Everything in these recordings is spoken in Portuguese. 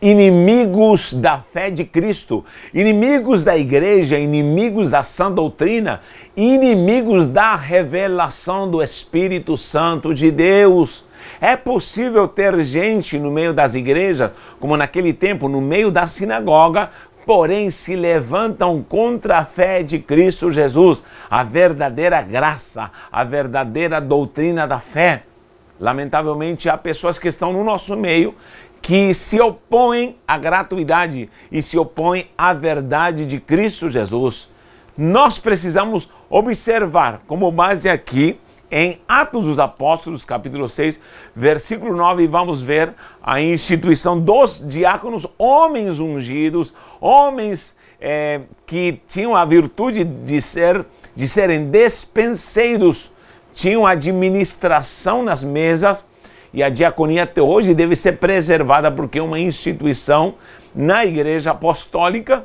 inimigos da fé de Cristo, inimigos da igreja, inimigos da sã doutrina, inimigos da revelação do Espírito Santo de Deus. É possível ter gente no meio das igrejas, como naquele tempo, no meio da sinagoga, porém se levantam contra a fé de Cristo Jesus, a verdadeira graça, a verdadeira doutrina da fé. Lamentavelmente, há pessoas que estão no nosso meio que se opõem à gratuidade e se opõem à verdade de Cristo Jesus. Nós precisamos observar, como base aqui, em Atos dos Apóstolos, capítulo 6, versículo 9, vamos ver a instituição dos diáconos, homens ungidos, homens que tinham a virtude de serem despenseiros, tinham administração nas mesas, e a diaconia até hoje deve ser preservada porque é uma instituição na igreja apostólica.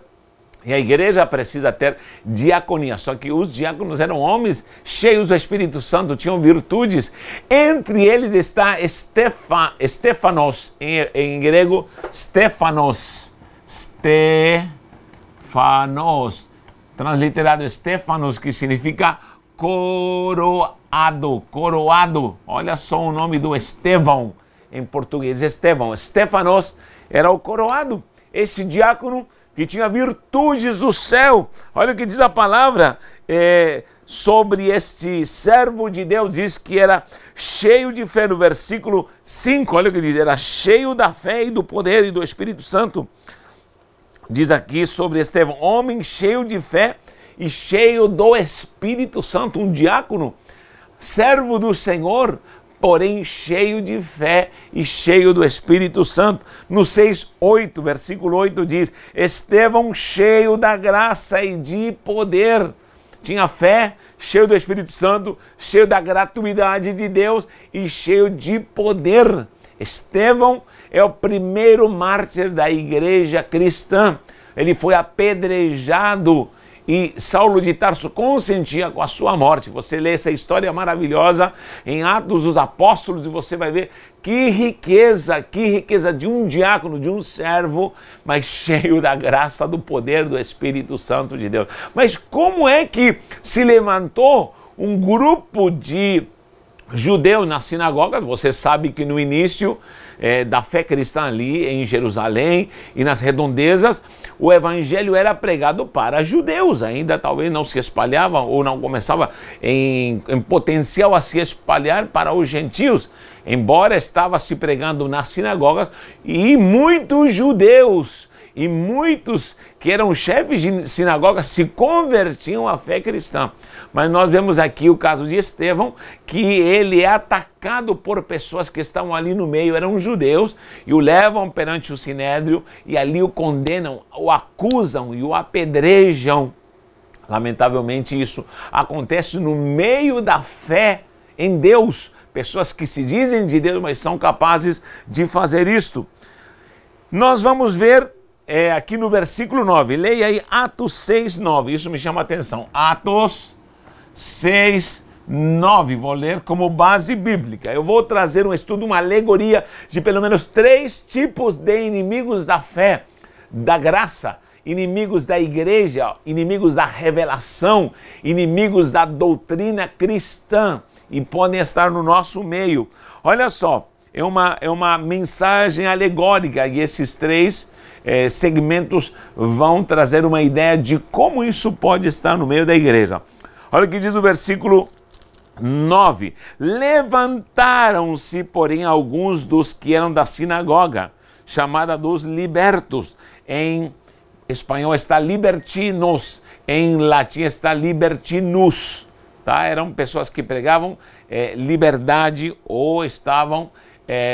E a igreja precisa ter diaconia, só que os diáconos eram homens cheios do Espírito Santo, tinham virtudes. Entre eles está Stefanos, em grego, Stefanos, transliterado Stefanos, que significa coroado. Olha só o nome do Estevão, em português, Estevão. Stefanos era o coroado, esse diácono que tinha virtudes do céu. Olha o que diz a palavra sobre este servo de Deus, diz que era cheio de fé, no versículo 5, olha o que diz, era cheio da fé e do poder e do Espírito Santo. Diz aqui sobre Estevão, homem cheio de fé e cheio do Espírito Santo, um diácono, servo do Senhor, porém cheio de fé e cheio do Espírito Santo. No 6:8, versículo 8 diz, Estevão cheio da graça e de poder. Tinha fé, cheio do Espírito Santo, cheio da gratuidade de Deus e cheio de poder. Estevão é o primeiro mártir da igreja cristã. Ele foi apedrejado e Saulo de Tarso consentia com a sua morte. Você lê essa história maravilhosa em Atos dos Apóstolos e você vai ver que riqueza de um diácono, de um servo, mas cheio da graça, do poder do Espírito Santo de Deus. Mas como é que se levantou um grupo de judeus na sinagoga? Você sabe que no início da fé cristã ali em Jerusalém e nas redondezas, o evangelho era pregado para judeus, ainda talvez não se espalhava ou não começava em potencial a se espalhar para os gentios, embora estava se pregando nas sinagogas, e muitos judeus e muitos que eram chefes de sinagoga se convertiam à fé cristã. Mas nós vemos aqui o caso de Estevão, que ele é atacado por pessoas que estavam ali no meio, eram judeus, e o levam perante o sinédrio, e ali o condenam, o acusam e o apedrejam. Lamentavelmente isso acontece no meio da fé em Deus. Pessoas que se dizem de Deus, mas são capazes de fazer isto. Nós vamos ver aqui no versículo 9, leia aí Atos 6:9, isso me chama a atenção. Atos 6:9, vou ler como base bíblica. Eu vou trazer um estudo, uma alegoria de pelo menos 3 tipos de inimigos da fé, da graça, inimigos da igreja, inimigos da revelação, inimigos da doutrina cristã, e podem estar no nosso meio. Olha só, é uma mensagem alegórica, e esses 3 segmentos vão trazer uma ideia de como isso pode estar no meio da igreja. Olha o que diz o versículo 9. Levantaram-se, porém, alguns dos que eram da sinagoga, chamada dos libertos. Em espanhol está libertinos, em latim está libertinus. Tá? Eram pessoas que pregavam liberdade ou estavam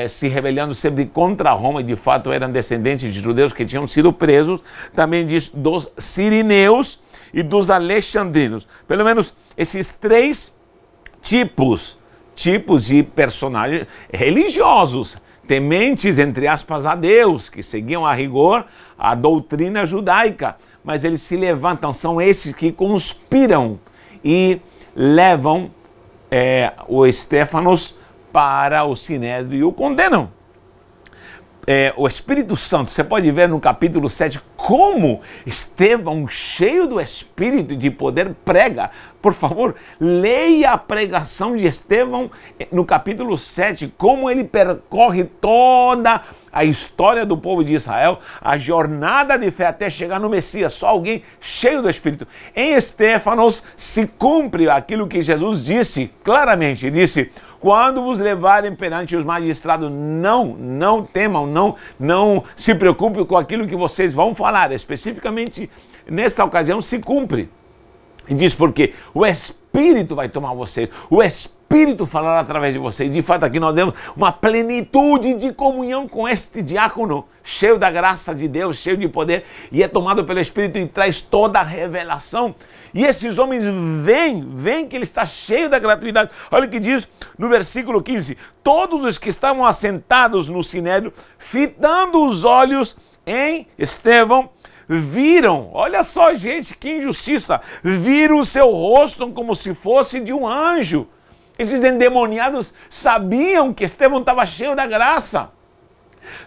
se rebelando sempre contra Roma, e de fato eram descendentes de judeus que tinham sido presos. Também diz dos sirineus e dos alexandrinos. Pelo menos esses 3 tipos de personagens religiosos, tementes, entre aspas, a Deus, que seguiam a rigor a doutrina judaica, mas eles se levantam, são esses que conspiram e levam o Stefanos para o sinédrio e o condenam. o Espírito Santo, você pode ver no capítulo 7 como Estevão, cheio do Espírito e de poder, prega. Por favor, leia a pregação de Estevão no capítulo 7, como ele percorre toda a história do povo de Israel, a jornada de fé até chegar no Messias, só alguém cheio do Espírito. Em Estéfanos se cumpre aquilo que Jesus disse claramente, disse: quando vos levarem perante os magistrados, não temam, não se preocupem com aquilo que vocês vão falar. Especificamente, nessa ocasião, se cumpre. E diz porque o Espírito vai tomar vocês, o Espírito falará através de vocês. De fato, aqui nós temos uma plenitude de comunhão com este diácono, cheio da graça de Deus, cheio de poder, e é tomado pelo Espírito e traz toda a revelação. E esses homens veem que ele está cheio da gratuidade. Olha o que diz no versículo 15: todos os que estavam assentados no sinédrio, fitando os olhos em Estevão, viram, olha só, gente, que injustiça, viram o seu rosto como se fosse de um anjo. Esses endemoniados sabiam que Estevão estava cheio da graça,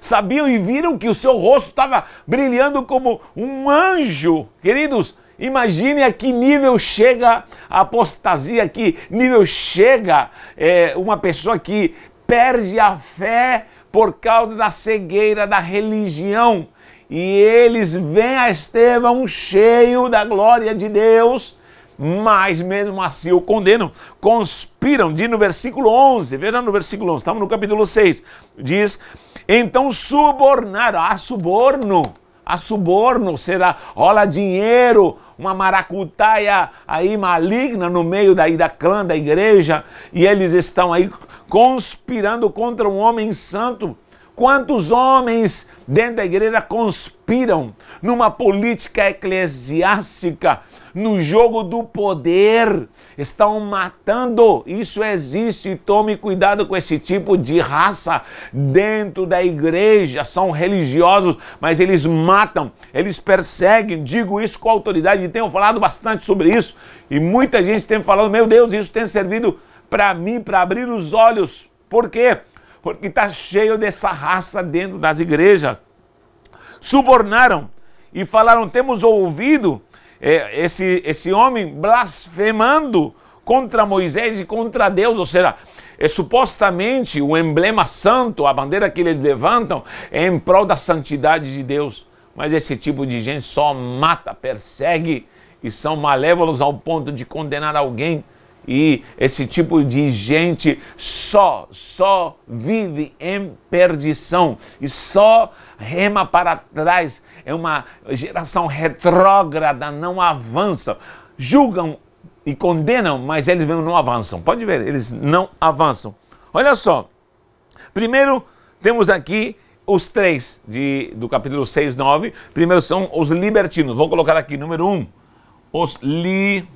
sabiam e viram que o seu rosto estava brilhando como um anjo. Queridos, imagine a que nível chega a apostasia, a que nível chega uma pessoa que perde a fé por causa da cegueira da religião. E eles veem a Estevão cheio da glória de Deus, mas mesmo assim o condenam, conspiram. Diz no versículo 11, veja no versículo 11, estamos no capítulo 6, diz: então subornaram, a suborno será, olha, dinheiro, uma maracutaia aí maligna no meio da clã da igreja, e eles estão aí conspirando contra um homem santo. Quantos homens dentro da igreja conspiram numa política eclesiástica, no jogo do poder, estão matando? Isso existe, tome cuidado com esse tipo de raça dentro da igreja. São religiosos, mas eles matam, eles perseguem. Digo isso com autoridade e tenho falado bastante sobre isso, e muita gente tem falado: meu Deus, isso tem servido para mim, para abrir os olhos. Por quê? Porque está cheio dessa raça dentro das igrejas. Subornaram e falaram: temos ouvido esse homem blasfemando contra Moisés e contra Deus. Ou seja, supostamente o emblema santo, a bandeira que eles levantam, é em prol da santidade de Deus. Mas esse tipo de gente só mata, persegue e são malévolos ao ponto de condenar alguém. E esse tipo de gente só vive em perdição e só rema para trás. É uma geração retrógrada, não avança. Julgam e condenam, mas eles mesmo não avançam. Pode ver, eles não avançam. Olha só, primeiro temos aqui os três do capítulo 6, 9. Primeiro são os libertinos. Vou colocar aqui, número 1, os libertinos.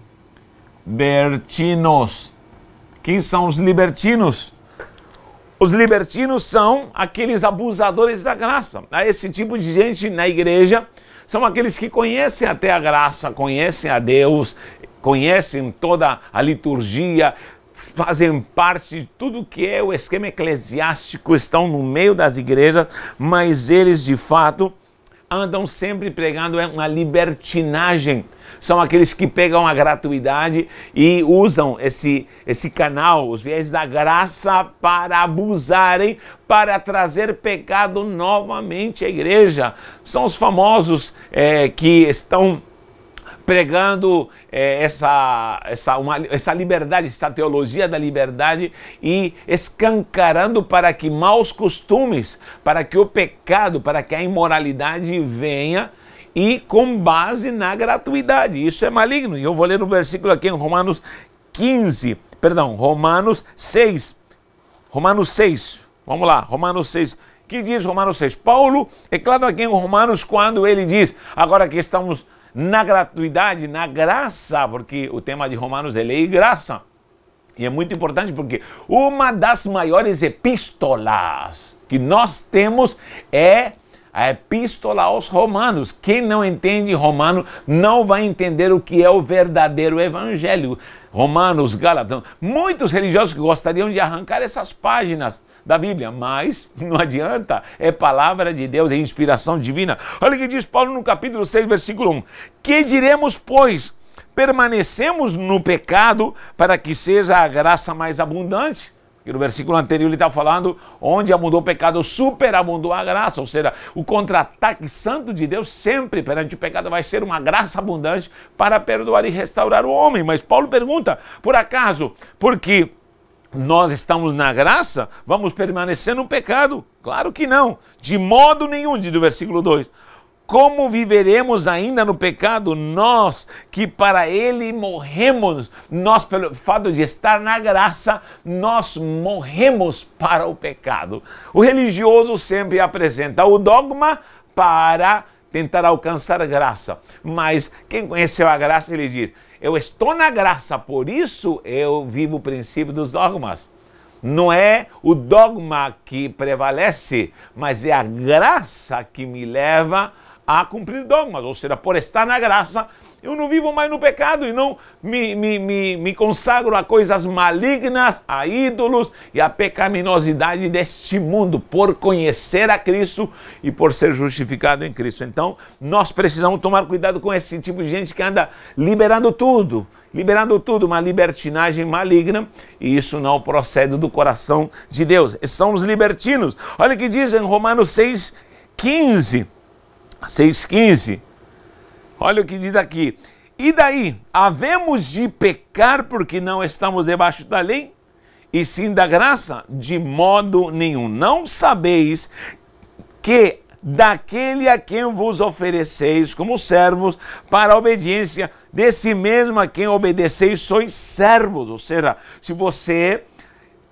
Quem são os libertinos? Os libertinos são aqueles abusadores da graça. Esse tipo de gente na igreja são aqueles que conhecem até a graça, conhecem a Deus, conhecem toda a liturgia, fazem parte de tudo que é o esquema eclesiástico, estão no meio das igrejas, mas eles de fato andam sempre pregando uma libertinagem. São aqueles que pegam a gratuidade e usam esse canal, os viés da graça, para abusarem, para trazer pecado novamente à igreja. São os famosos que estão pregando essa liberdade, essa teologia da liberdade, e escancarando para que maus costumes, para que o pecado, para que a imoralidade venha, e com base na gratuidade. Isso é maligno. E eu vou ler no versículo aqui em Romanos 6. Romanos 6. Vamos lá, Romanos 6. Que diz Romanos 6? Paulo é claro aqui em Romanos quando ele diz: agora que estamos na gratuidade, na graça, porque o tema de Romanos é lei e graça. E é muito importante porque uma das maiores epístolas que nós temos é a epístola aos Romanos. Quem não entende Romano não vai entender o que é o verdadeiro evangelho. Romanos, Gálatas, muitos religiosos que gostariam de arrancar essas páginas da Bíblia, mas não adianta, é palavra de Deus, é inspiração divina. Olha o que diz Paulo no capítulo 6, versículo 1. Que diremos, pois? Permanecemos no pecado para que seja a graça mais abundante? E no versículo anterior ele está falando, onde abundou o pecado, superabundou a graça. Ou seja, o contra-ataque santo de Deus sempre perante o pecado vai ser uma graça abundante para perdoar e restaurar o homem. Mas Paulo pergunta, por acaso, porque nós estamos na graça, vamos permanecer no pecado? Claro que não, de modo nenhum, diz o versículo 2. Como viveremos ainda no pecado, nós que para ele morremos? Nós, pelo fato de estar na graça, nós morremos para o pecado. O religioso sempre apresenta o dogma para tentar alcançar a graça. Mas quem conheceu a graça, ele diz, eu estou na graça, por isso eu vivo o princípio dos dogmas. Não é o dogma que prevalece, mas é a graça que me leva a cumprir dogmas, ou seja, por estar na graça, eu não vivo mais no pecado e não me consagro a coisas malignas, a ídolos e a pecaminosidade deste mundo, por conhecer a Cristo e por ser justificado em Cristo. Então, nós precisamos tomar cuidado com esse tipo de gente que anda liberando tudo, uma libertinagem maligna, e isso não procede do coração de Deus. Esses são os libertinos. Olha o que diz em Romanos 6,15. 6,15, olha o que diz aqui. E daí, havemos de pecar porque não estamos debaixo da lei, e sim da graça? De modo nenhum. Não sabeis que daquele a quem vos ofereceis como servos para a obediência, desse mesmo a quem obedeceis sois servos. Ou seja, se você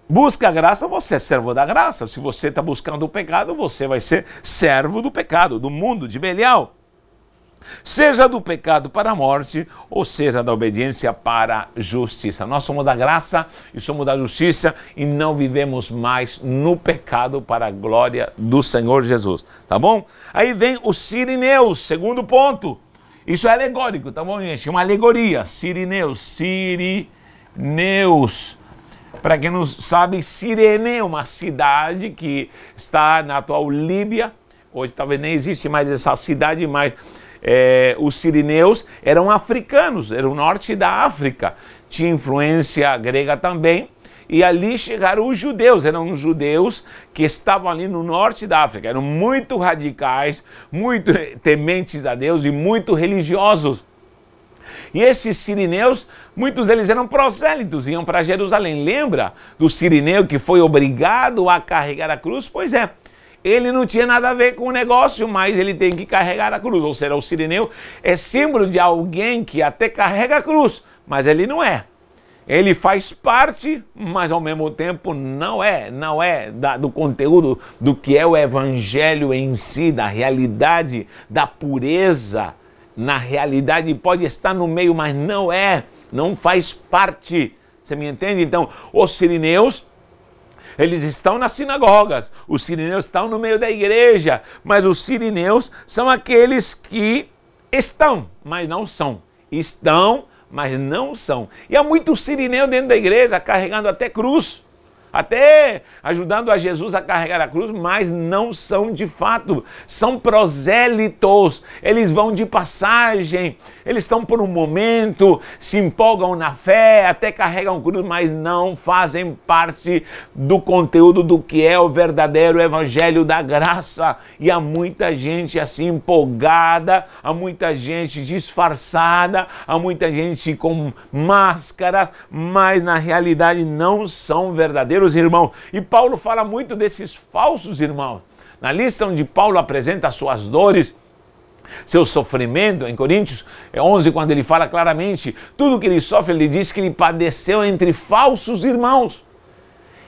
busca a graça, você é servo da graça. Se você está buscando o pecado, você vai ser servo do pecado, do mundo, de Belial. Seja do pecado para a morte, ou seja da obediência para a justiça. Nós somos da graça e somos da justiça e não vivemos mais no pecado para a glória do Senhor Jesus. Tá bom? Aí vem os sirineus, segundo ponto. Isso é alegórico, tá bom, gente? Uma alegoria. Sirineus. Para quem não sabe, Cirene é uma cidade que está na atual Líbia. Hoje talvez nem existe mais essa cidade, mas os sirineus eram africanos, era o norte da África. Tinha influência grega também. E ali chegaram os judeus, eram os judeus que estavam ali no norte da África. Eram muito radicais, muito tementes a Deus e muito religiosos. E esses sirineus, muitos deles eram prosélitos, iam para Jerusalém. Lembra do sirineu que foi obrigado a carregar a cruz? Pois é, ele não tinha nada a ver com o negócio, mas ele tem que carregar a cruz. Ou seja, o sirineu é símbolo de alguém que até carrega a cruz, mas ele não é. Ele faz parte, mas ao mesmo tempo não é do conteúdo do que é o evangelho em si, da realidade, da pureza. Na realidade pode estar no meio, mas não faz parte. Você me entende? Então, os sirineus, eles estão nas sinagogas, os sirineus estão no meio da igreja, mas os sirineus são aqueles que estão, mas não são. Estão, mas não são. E há muitos sirineus dentro da igreja carregando até cruz, até ajudando a Jesus a carregar a cruz, mas não são de fato, são prosélitos, eles vão de passagem, eles estão por um momento, se empolgam na fé, até carregam cruz, mas não fazem parte do conteúdo do que é o verdadeiro evangelho da graça. E há muita gente assim empolgada, há muita gente disfarçada, há muita gente com máscaras, mas na realidade não são verdadeiros irmãos. E Paulo fala muito desses falsos irmãos. Na lista onde Paulo apresenta as suas dores, seu sofrimento, em Coríntios 11, quando ele fala claramente tudo que ele sofre, ele diz que ele padeceu entre falsos irmãos.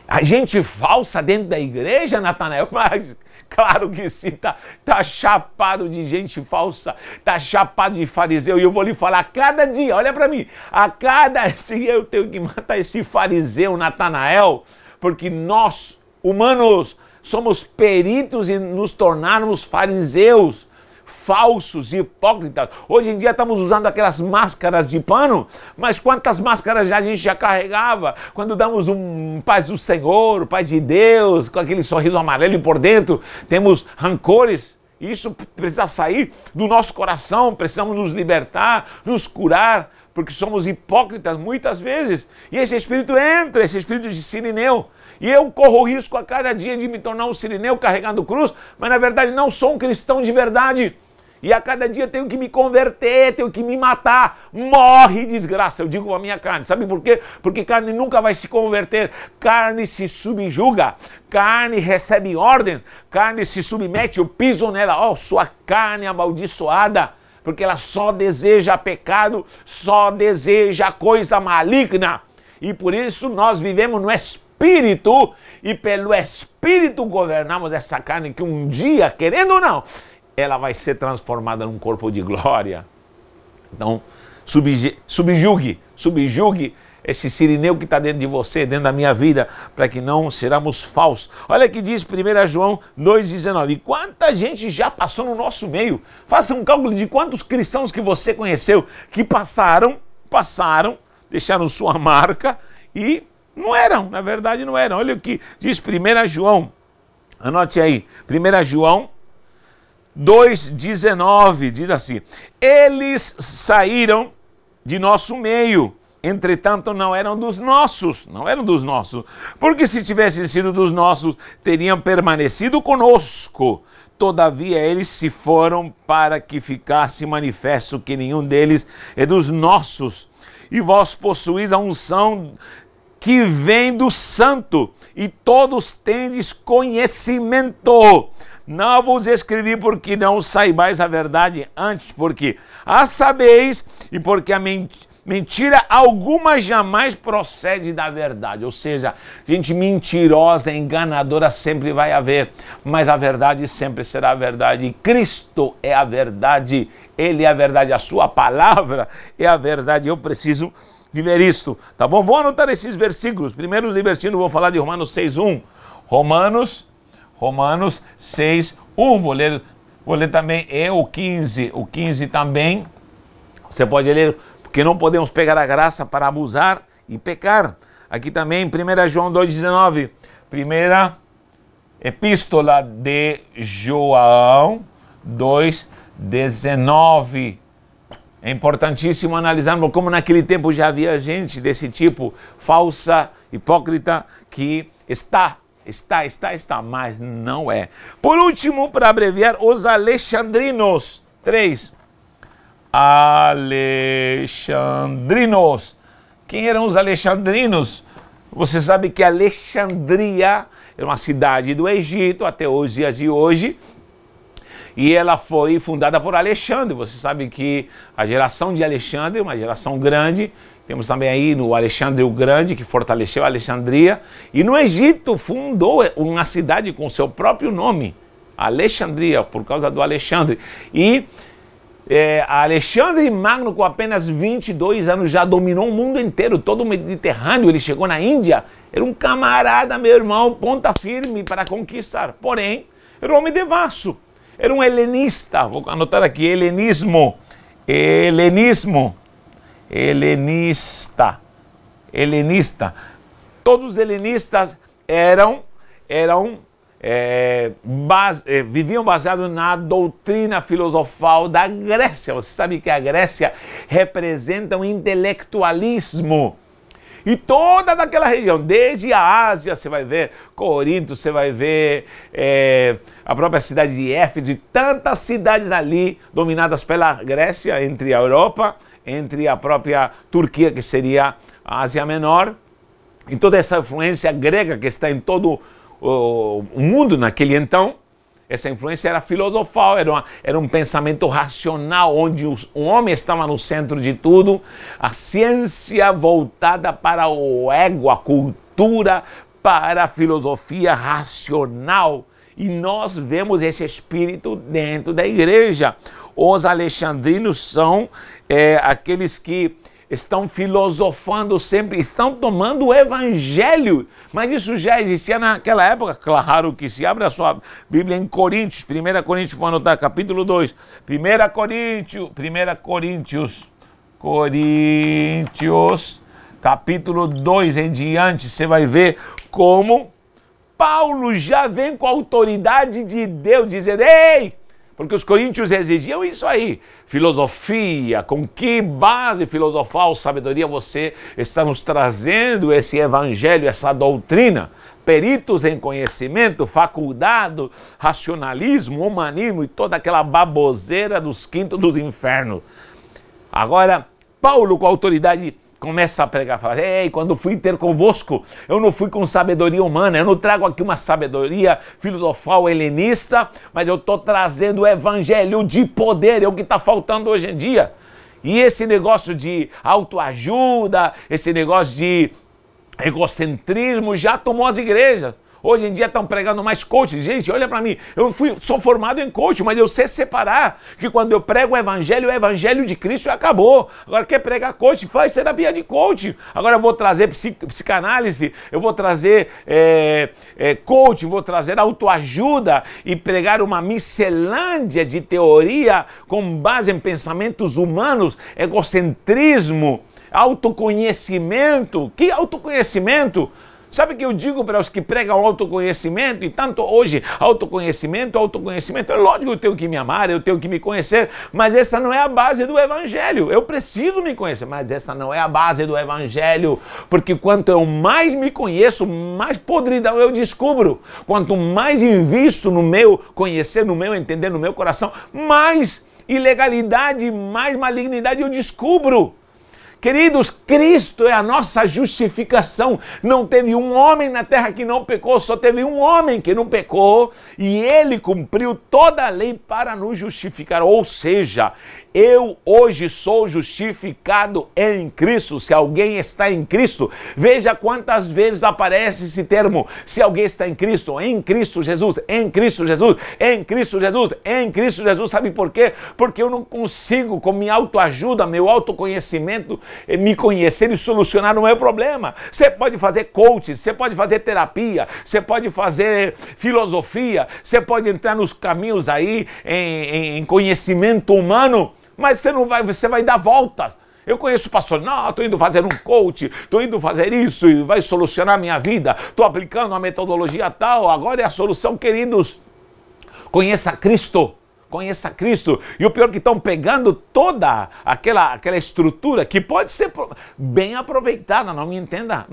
A gente falsa dentro da igreja, Natanael, mas claro que sim, tá chapado de gente falsa, tá chapado de fariseu, e eu vou lhe falar a cada dia, olha para mim, a cada dia eu tenho que matar esse fariseu, Natanael, porque nós, humanos, somos peritos em nos tornarmos fariseus, falsos, hipócritas. Hoje em dia estamos usando aquelas máscaras de pano, mas quantas máscaras a gente já carregava? Quando damos um paz do Senhor, paz de Deus, com aquele sorriso amarelo e por dentro temos rancores. Isso precisa sair do nosso coração, precisamos nos libertar, nos curar, porque somos hipócritas muitas vezes. E esse espírito entra, esse espírito de sirineu. E eu corro o risco a cada dia de me tornar um sirineu carregando cruz, mas na verdade não sou um cristão de verdade. E a cada dia tenho que me converter, tenho que me matar. Morre, desgraça, eu digo a minha carne. Sabe por quê? Porque carne nunca vai se converter. Carne se subjuga, carne recebe ordens, carne se submete, eu piso nela. Ó, sua carne amaldiçoada. Porque ela só deseja pecado, só deseja coisa maligna. E por isso nós vivemos no Espírito, e pelo Espírito governamos essa carne que um dia, querendo ou não, ela vai ser transformada num corpo de glória. Então, subjugue esse sirineu que está dentro de você, dentro da minha vida, para que não sejamos falsos. Olha que diz 1 João 2,19. E quanta gente já passou no nosso meio? Faça um cálculo de quantos cristãos que você conheceu que passaram, deixaram sua marca e não eram, na verdade não eram. Olha o que diz 1 João, anote aí, 1 João 2,19, diz assim: eles saíram de nosso meio, entretanto não eram dos nossos, porque se tivessem sido dos nossos, teriam permanecido conosco. Todavia eles se foram para que ficasse manifesto que nenhum deles é dos nossos. E vós possuís a unção que vem do Santo, e todos tendes conhecimento. Não vos escrevi porque não saibais a verdade, antes porque a sabeis, e porque a mentira alguma jamais procede da verdade. Ou seja, gente mentirosa, enganadora sempre vai haver, mas a verdade sempre será a verdade. Cristo é a verdade, Ele é a verdade, a sua palavra é a verdade. Eu preciso viver isto, tá bom? Vou anotar esses versículos. Primeiro libertino, vou falar de Romanos 6:1. Romanos 6:1. Vou ler também o 15. O 15 também. Você pode ler, porque não podemos pegar a graça para abusar e pecar. Aqui também, 1 João 2,19. Primeira epístola de João 2,19. É importantíssimo analisarmos como naquele tempo já havia gente desse tipo, falsa, hipócrita, que está, mas não é. Por último, para abreviar, os alexandrinos. 3. Alexandrinos. Quem eram os alexandrinos? Você sabe que Alexandria é uma cidade do Egito, até os dias de hoje, e ela foi fundada por Alexandre. Você sabe que a geração de Alexandre é uma geração grande. Temos também aí no Alexandre o Grande, que fortaleceu a Alexandria. E no Egito fundou uma cidade com seu próprio nome, Alexandria, por causa do Alexandre. E Alexandre Magno, com apenas 22 anos, já dominou o mundo inteiro, todo o Mediterrâneo. Ele chegou na Índia, era um camarada, meu irmão, ponta firme para conquistar. Porém, era um homem devasso. Era um helenista, vou anotar aqui, helenismo, helenista. Todos os helenistas viviam baseados na doutrina filosofal da Grécia. Você sabe que a Grécia representa um intelectualismo. E toda daquela região, desde a Ásia, você vai ver Corinto, você vai ver a própria cidade de Éfeso, e tantas cidades ali dominadas pela Grécia, entre a Europa, entre a própria Turquia, que seria a Ásia Menor, e toda essa influência grega que está em todo o mundo naquele então. Essa influência era filosofal, era um pensamento racional, onde o homem estava no centro de tudo, a ciência voltada para o ego, a cultura, para a filosofia racional. E nós vemos esse espírito dentro da igreja. Os alexandrinos são aqueles que estão filosofando sempre, estão tomando o evangelho. Mas isso já existia naquela época? Claro que se abre a sua Bíblia em Coríntios, 1 Coríntios, vou anotar, capítulo 2. 1 Coríntios, capítulo 2 em diante, você vai ver como Paulo já vem com a autoridade de Deus, dizendo, ei, porque os coríntios exigiam isso aí, filosofia, com que base filosofal, sabedoria você está nos trazendo esse evangelho, essa doutrina? Peritos em conhecimento, faculdade, racionalismo, humanismo e toda aquela baboseira dos quintos dos infernos. Agora, Paulo com autoridade começa a pregar, fala, ei, quando fui ter convosco, eu não fui com sabedoria humana, eu não trago aqui uma sabedoria filosofal helenista, mas eu estou trazendo o evangelho de poder, é o que está faltando hoje em dia. E esse negócio de autoajuda, esse negócio de egocentrismo já tomou as igrejas. Hoje em dia estão pregando mais coaching. Gente, olha para mim, sou formado em coaching, mas eu sei separar que quando eu prego o evangelho de Cristo acabou. Agora quer pregar coaching, faz terapia de coaching. Agora eu vou trazer psicanálise, eu vou trazer coaching, vou trazer autoajuda e pregar uma miscelânea de teoria com base em pensamentos humanos, egocentrismo, autoconhecimento. Que autoconhecimento? Sabe o que eu digo para os que pregam autoconhecimento? E tanto hoje, autoconhecimento, é lógico, eu tenho que me amar, eu tenho que me conhecer, mas essa não é a base do evangelho. Eu preciso me conhecer, mas essa não é a base do evangelho, porque quanto eu mais me conheço, mais podridão eu descubro. Quanto mais invisto no meu conhecer, no meu entender, no meu coração, mais ilegalidade, mais malignidade eu descubro. Queridos, Cristo é a nossa justificação. Não teve um homem na terra que não pecou, só teve um homem que não pecou e ele cumpriu toda a lei para nos justificar. Ou seja, eu hoje sou justificado em Cristo. Se alguém está em Cristo, veja quantas vezes aparece esse termo. Se alguém está em Cristo Jesus, em Cristo Jesus, em Cristo Jesus, em Cristo Jesus. Sabe por quê? Porque eu não consigo, com minha autoajuda, meu autoconhecimento, me conhecer e solucionar o meu problema. Você pode fazer coaching, você pode fazer terapia, você pode fazer filosofia, você pode entrar nos caminhos aí em conhecimento humano, mas você vai dar voltas. Eu conheço o pastor, não, estou indo fazer um coach, estou indo fazer isso e vai solucionar a minha vida, estou aplicando uma metodologia tal, agora é a solução, queridos. Conheça Cristo. Conheça Cristo. E o pior é que estão pegando toda aquela estrutura que pode ser bem aproveitada, não me entenda,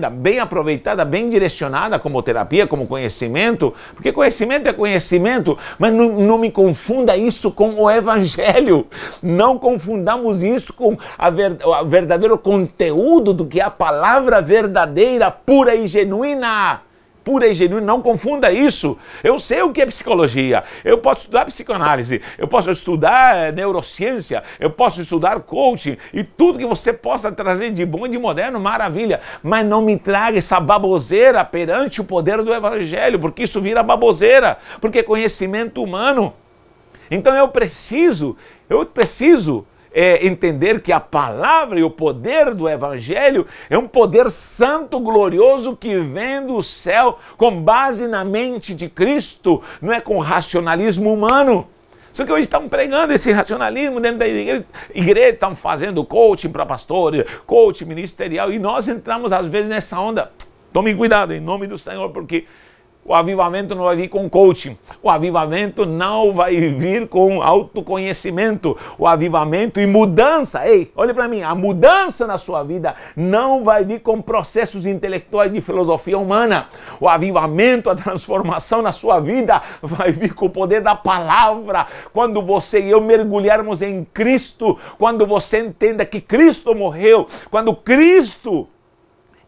bem aproveitada, bem direcionada como terapia, como conhecimento, porque conhecimento é conhecimento, mas não me confunda isso com o evangelho. Não confundamos isso com o verdadeiro conteúdo do que é a palavra verdadeira, pura e genuína. Pura e genuína, não confunda isso. Eu sei o que é psicologia, eu posso estudar psicanálise, eu posso estudar neurociência, eu posso estudar coaching e tudo que você possa trazer de bom e de moderno, maravilha, mas não me traga essa baboseira perante o poder do evangelho, porque isso vira baboseira, porque é conhecimento humano. Então eu preciso entender que a palavra e o poder do evangelho é um poder santo, glorioso, que vem do céu com base na mente de Cristo, não é com racionalismo humano. Só que hoje estão pregando esse racionalismo dentro da igreja, estão fazendo coaching para pastores, coaching ministerial, e nós entramos às vezes nessa onda. Tome cuidado em nome do Senhor, porque o avivamento não vai vir com coaching, o avivamento não vai vir com autoconhecimento, o avivamento e mudança, ei, olha para mim, a mudança na sua vida não vai vir com processos intelectuais de filosofia humana, o avivamento, a transformação na sua vida vai vir com o poder da palavra, quando você e eu mergulharmos em Cristo, quando você entenda que Cristo morreu, quando Cristo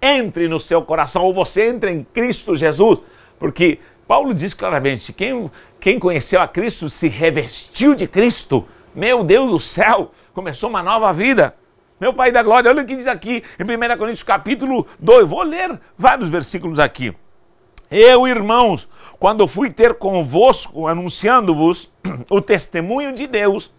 entre no seu coração, ou você entra em Cristo Jesus. Porque Paulo diz claramente, quem conheceu a Cristo se revestiu de Cristo. Meu Deus do céu, começou uma nova vida. Meu Pai da Glória, olha o que diz aqui em 1 Coríntios capítulo 2. Vou ler vários versículos aqui. Eu, irmãos, quando fui ter convosco, anunciando-vos o testemunho de Deus,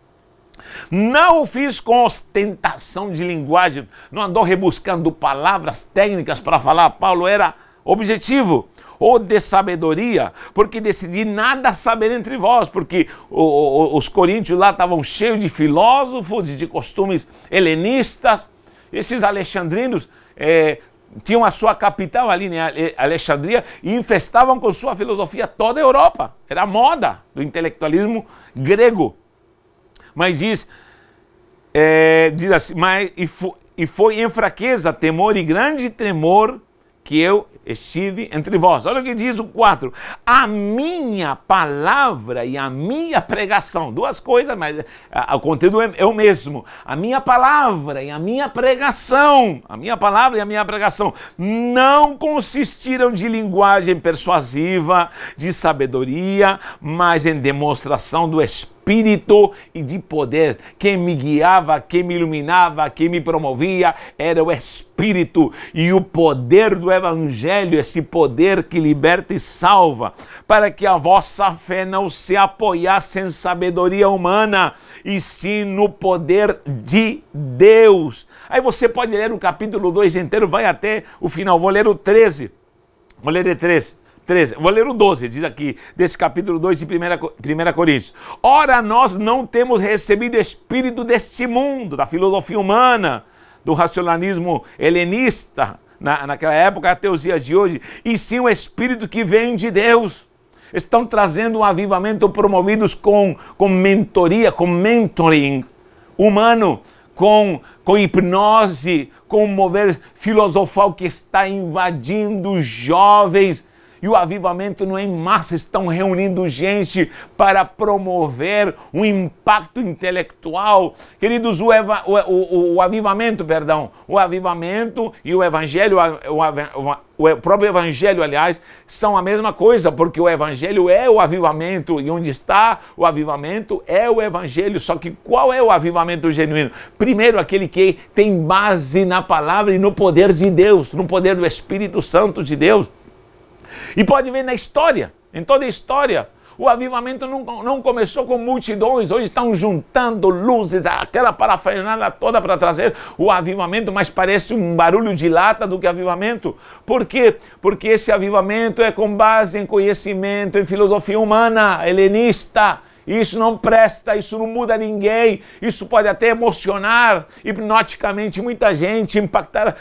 Não o fiz com ostentação de linguagem, não andou rebuscando palavras técnicas para falar. Paulo era objetivo, ou de sabedoria, porque decidi nada saber entre vós, porque os coríntios lá estavam cheios de filósofos e de costumes helenistas. Esses alexandrinos tinham a sua capital ali em Alexandria e infestavam com sua filosofia toda a Europa. Era a moda do intelectualismo grego. Mas diz assim, e foi em fraqueza, temor e grande temor que eu estive entre vós. Olha o que diz o 4. A minha palavra e a minha pregação. Duas coisas, mas o conteúdo é o mesmo. A minha palavra e a minha pregação. A minha palavra e a minha pregação não consistiram de linguagem persuasiva, de sabedoria, mas em demonstração do Espírito e de poder. Quem me guiava, quem me iluminava, quem me promovia era o Espírito e o poder do Evangelho, esse poder que liberta e salva, para que a vossa fé não se apoiasse em sabedoria humana, e sim no poder de Deus. Aí você pode ler o capítulo 2 inteiro, vai até o final. Vou ler o 13. Vou ler o 13. Vou ler o 12, diz aqui, desse capítulo 2 de 1 Coríntios. Ora, nós não temos recebido espírito deste mundo, da filosofia humana, do racionalismo helenista, naquela época até os dias de hoje, e sim o espírito que vem de Deus. Estão trazendo um avivamento promovidos com mentoria, com mentoring humano, com hipnose, com o mover filosofal que está invadindo os jovens. E o avivamento não é em massa, estão reunindo gente para promover um impacto intelectual. Queridos, o avivamento e o evangelho, o próprio evangelho, aliás, são a mesma coisa, porque o evangelho é o avivamento, e onde está o avivamento é o evangelho. Só que qual é o avivamento genuíno? Primeiro, aquele que tem base na palavra e no poder de Deus, no poder do Espírito Santo de Deus. E pode ver na história, em toda a história, o avivamento não começou com multidões. Hoje estão juntando luzes, aquela parafernália toda para trazer o avivamento, mas parece um barulho de lata do que avivamento. Por quê? Porque esse avivamento é com base em conhecimento, em filosofia humana, helenista. Isso não presta, isso não muda ninguém, isso pode até emocionar hipnoticamente muita gente, impactar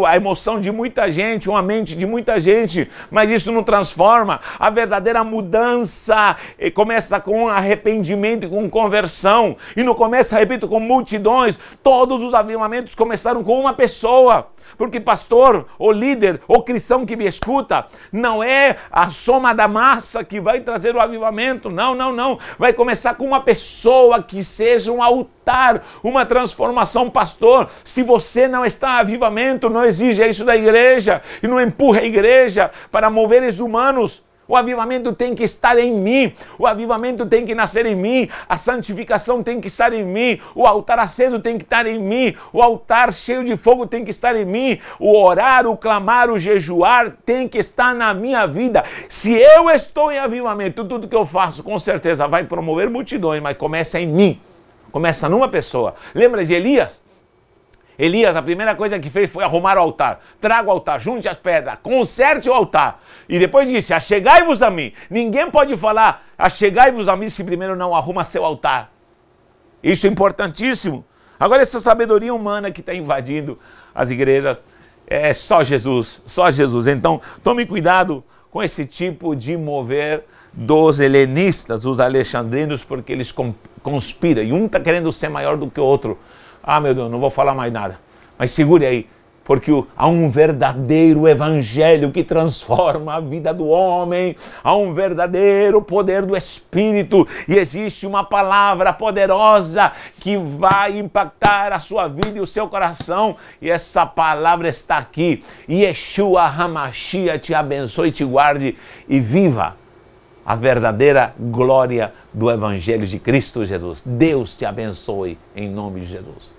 a emoção de muita gente, uma mente de muita gente, mas isso não transforma. A verdadeira mudança começa com arrependimento e com conversão, e não começa, repito, com multidões. Todos os avivamentos começaram com uma pessoa. Porque pastor, ou líder, ou cristão que me escuta, não é a soma da massa que vai trazer o avivamento. Não, não, não. Vai começar com uma pessoa que seja um altar, uma transformação. Pastor, se você não está em avivamento, não exija isso da igreja e não empurra a igreja para moveres humanos. O avivamento tem que estar em mim, o avivamento tem que nascer em mim, a santificação tem que estar em mim, o altar aceso tem que estar em mim, o altar cheio de fogo tem que estar em mim, o orar, o clamar, o jejuar tem que estar na minha vida. Se eu estou em avivamento, tudo que eu faço com certeza vai promover multidões, mas começa em mim, começa numa pessoa. Lembra de Elias? Elias, a primeira coisa que fez foi arrumar o altar. Traga o altar, junte as pedras, conserte o altar. E depois disse, achegai-vos a mim. Ninguém pode falar, achegai-vos a mim, se primeiro não arruma seu altar. Isso é importantíssimo. Agora, essa sabedoria humana que está invadindo as igrejas, é só Jesus, só Jesus. Então, tome cuidado com esse tipo de mover dos helenistas, os alexandrinos, porque eles conspiram. E um está querendo ser maior do que o outro. Ah, meu Deus, não vou falar mais nada. Mas segure aí, porque há um verdadeiro evangelho que transforma a vida do homem. Há um verdadeiro poder do Espírito. E existe uma palavra poderosa que vai impactar a sua vida e o seu coração. E essa palavra está aqui. Yeshua HaMashiach te abençoe, te guarde e viva a verdadeira glória do Evangelho de Cristo Jesus. Deus te abençoe em nome de Jesus.